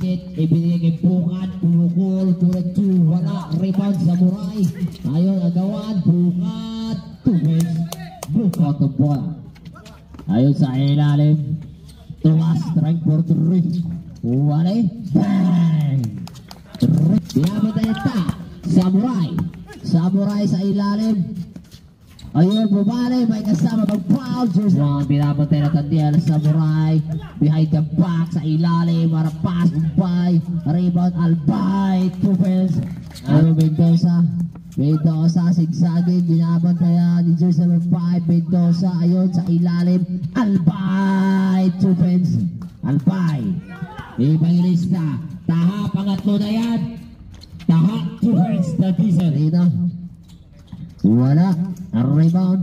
Pasit, ibinigay kay Bukad, pumukul, tulad 2, wala, rebound, Samurai. Ayun, agawan, Bukad, 2 points, Bukad ng bola. Ayun sa ilalim, tumas, strike for 3. Wale, bang! Binabantay ta, Samurai. Samurai sa ilalim. Ayun, bumali, may kasama mag-foul. Binabantay na Tandiel, Samurai. Behind the back, sa ilalim, para pass, Albay. Rebound, Albay, 2 points. Ayun, Mendoza, sigsagin, binabantayan ni jersey number 5, Mendoza. Ayun, sa ilalim, Albay, 2 points. Albay, ibangilista. Taha, pangatlo na yan. Taha, 2 points na diesel. Ito. Wala. Rebound.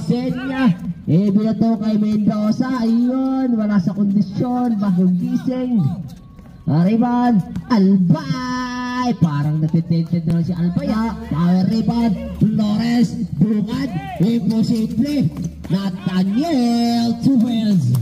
Senya. Binato kay Mendoza. Ayun. Wala sa kondisyon. Bagong gising. Rebound. Albay. Parang natitented na si Albay. Power rebound. Flores. Bungad. Imposible. Nathaniel. 2 points.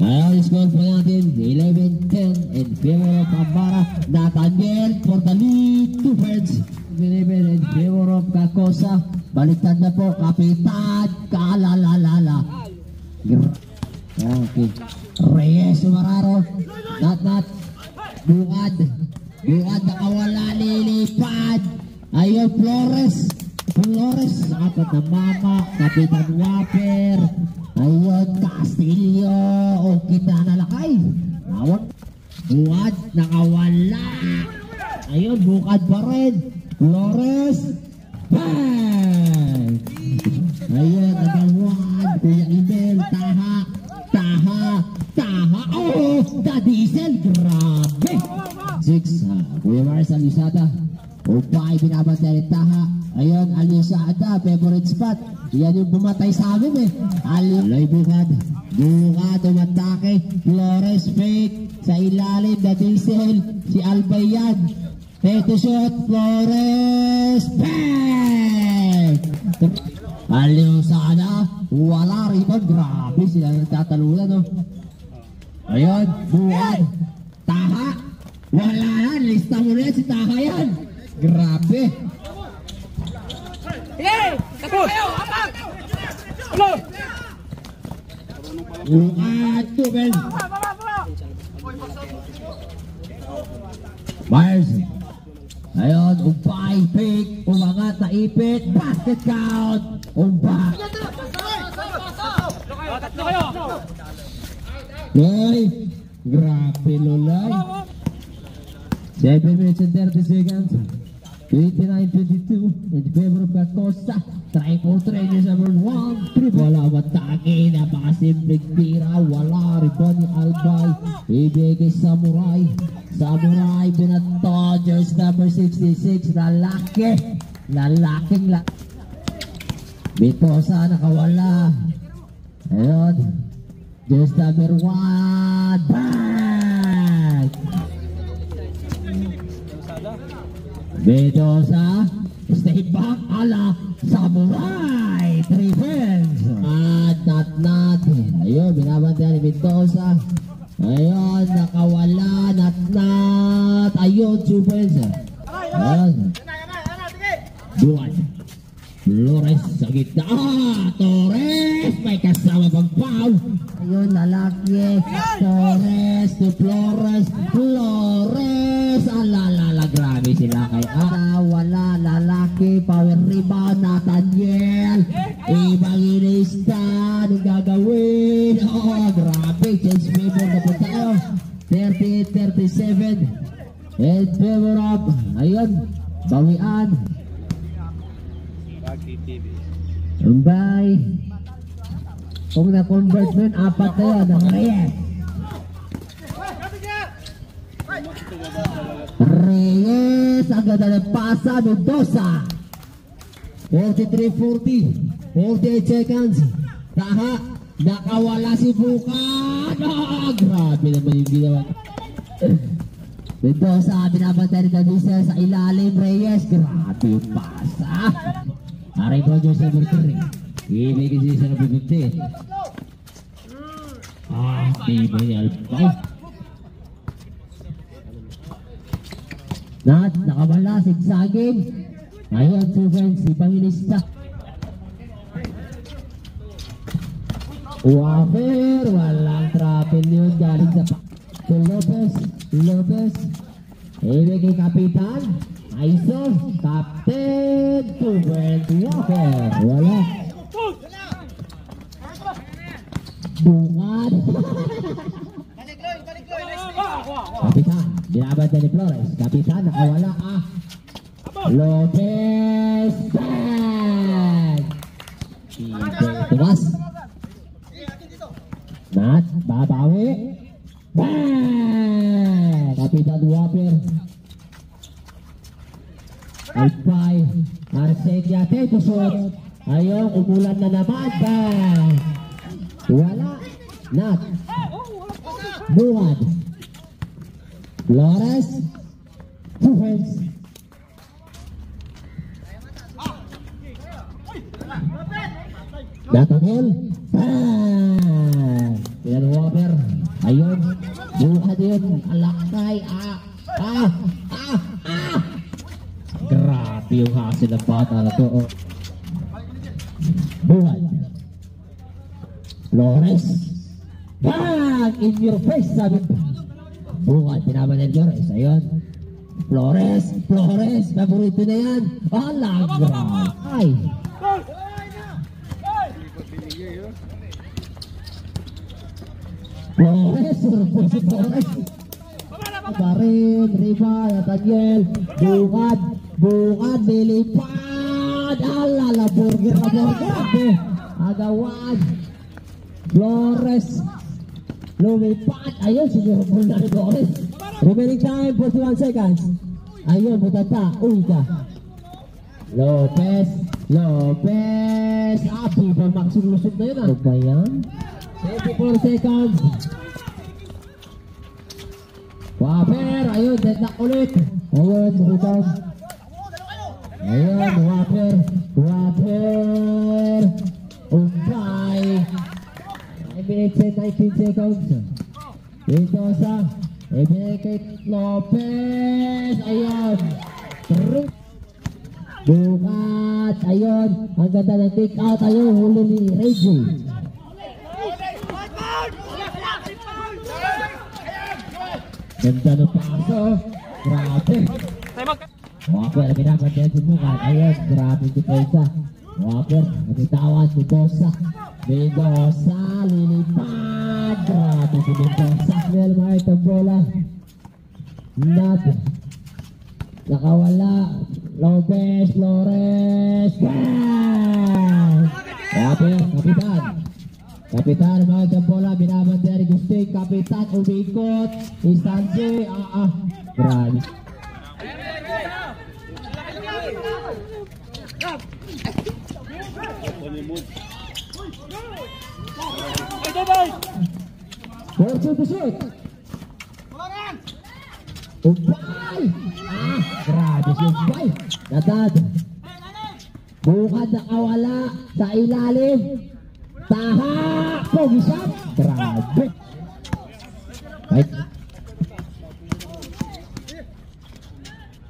Ngayon, score po natin 11-10 in favor of Ambara. Nathaniel for the lead, 2 points. 11 in favor of Kakosa. Baliktad na po, Kapitan Kalalalala. Okay. Reyes Sumararo. Not. Bungad nakawala, lilipad. Ayun, Flores. Apat na mama. Kapitan Waper. Ayun, Castillo. O kita nalakay. Bungad nakawala. Ayun, Bukad pa rin. Flores. Bang! Ayun, agawan. Kuya Ibel. Taha. Oh, the diesel. Grabe. 6. Kuya Marcel Lusada. Upay, binabantay ni Taha. Ayun, Alisada, favorite spot. Yan yung bumatay sa amin eh. Alay, Bukad umatake. Flores fake. Sa ilalim, the diesel. Si Albayan. Take shot, Flores. Bang! Alisada. Wala rebound. Grabe sila nagtatalunan, no? Ayun, Bukad. Taha. Wala yan. Lista mo na yan si Taha yan. Grabe. Hey! Takbo kayo! Apak! Ano? Bukad, 2 points. Myers. Ayun, Umpay, pick. Umangat na ipit. Basket count. Umpay. Tatlo kayo! Loy. Grabe, Lolay. 7 minutes and 30 seconds. 29-22 in favor of Costa. Try for 3 is number 1. Wala matake. Napakasimpleng tira. Wala. Rebound ni Albay. Ibigay kay Samurai. Binato. Jersey number 66. Lalaking. Mendoza nakawala. Ayun. Jersey number 1. Bang! Mendoza, stay back ala Samurai, 3 points. Not. Ayun, binabantayan ni Mendoza. Ayun, nakawala, not. Ayun, 2 points. Ayun. Buwan. Flores sa gitna. Torres, may kasama pang foul. Ayun, lalaki. Torres to Flores. Alalala, grabe sila kay wala, lalaki. Power rebound, Nathaniel. Ibangilista, anong gagawin? Grabe, change favor na po tayo. 38-37. In favor of, ayun, bawian. Umbay. Kung na-convert mo yun, 4 na yun. Ang Reyes. Agad na nagpasa. Mendoza. 43-40. 48 seconds. Taha. Nakawala si Bukad. Grabe naman yung ginawa. Mendoza. Binabantay rin kanisa sa ilalim. Reyes. Grabe yung pasa. Aray Rogers number 3. Ibigay siya sa nabubuti. Tiba ni Alpay. Nakabala, sigsagin. Ayun, sugan si Pangilista. Wafer, walang trapin yun. Galing sa Lopez. Ibigay Kapitan. Aiso, Captain. Tuwent Wafer. Wala. Bungan. Kapitan, binabanda ni Flores. Kapitan, nakawala Lopez. Bang! Tumas. Nat, babawi. Bang! Kapitan Waper. Alpay. Arsedia Tetusot. Ayun, umulan na naman. Bang! Wala. Nat. Buwan. Flores. Defense. Natangol. Bang! Yan Waper. Ayun. Buwan yun. Alakay. Grabe yung hasil ng bata na to. Buwan. Flores. Bang! In your face, sabi ko. Bukan, pinaman ng Flores. Ayun. Flores. Paborito na yan. Lagra. Ay. Flores. Barin, Riva, Nathaniel. Bukan, nilipad. La burger. Agawan. Flores. Lumipat. Ayun, sinurupol na ni Flores. Remaining time, 41 seconds. Ayun, butata. Uy ka. Lopez. Api, pamaksing-lusog na yun. Ano ba yan? 24 seconds. Waper. Ayun, deadlock ulit. Ayun, butang. Ayun, Waper. Umpay. 5 minutes and 19 seconds. Mendoza. Ibigay kay Lopez. Ayun. Bukat. Ayun. Ang ganda ng kick out. Ayun. Huli ni Reggie. Ganda ng paso. Grabe. Waper. Binaban din si Bukat. Ayun. Grabe si Pensa. Waper. Nabitawan si Mendoza, lilipad. Grabe si Mendoza. Mel Mark ang bola. Nat. Nakawala. Lopez, Flores. Bang! Kapitan Mark ang bola. Binabanda ni Gusting. Kapitan umikot. Istanji. Grabe. Fortune to shoot. Umpay. Grabe si Umpay. Natad. Bukan nakawala sa ilalim. Taha. Pogi shot. Grabe. Right.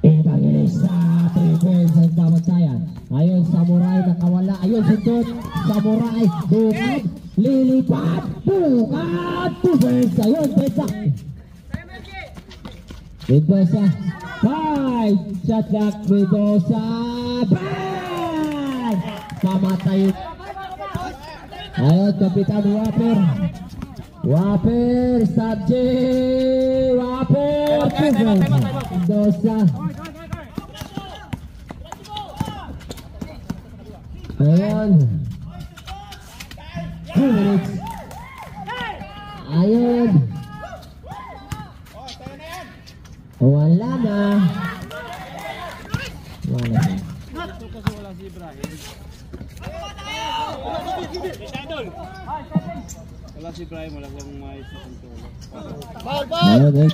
Ibagilis sa Tribens ang tamantayan. Ayun, Samurai nakawala. Ayun, sundot. Samurai. Bukan. Lilipat. Bukan. Defense. Ayun, Pensa. Mendoza. 5. Shot clock. Mendoza. Bang! Pamatay. Ayun, Kapitan Waper. Sabji. Waper. Mendoza. Ayun. 2 minutes. Ayun. Wala na. Wala si Brian, wala lang may control. Ayun.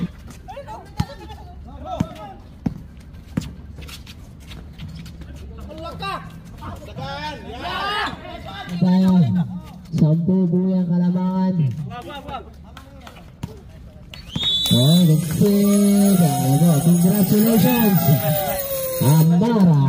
Tayo. 10 buhay ang kalamangan. Oh, that's it. Congratulations. Amara.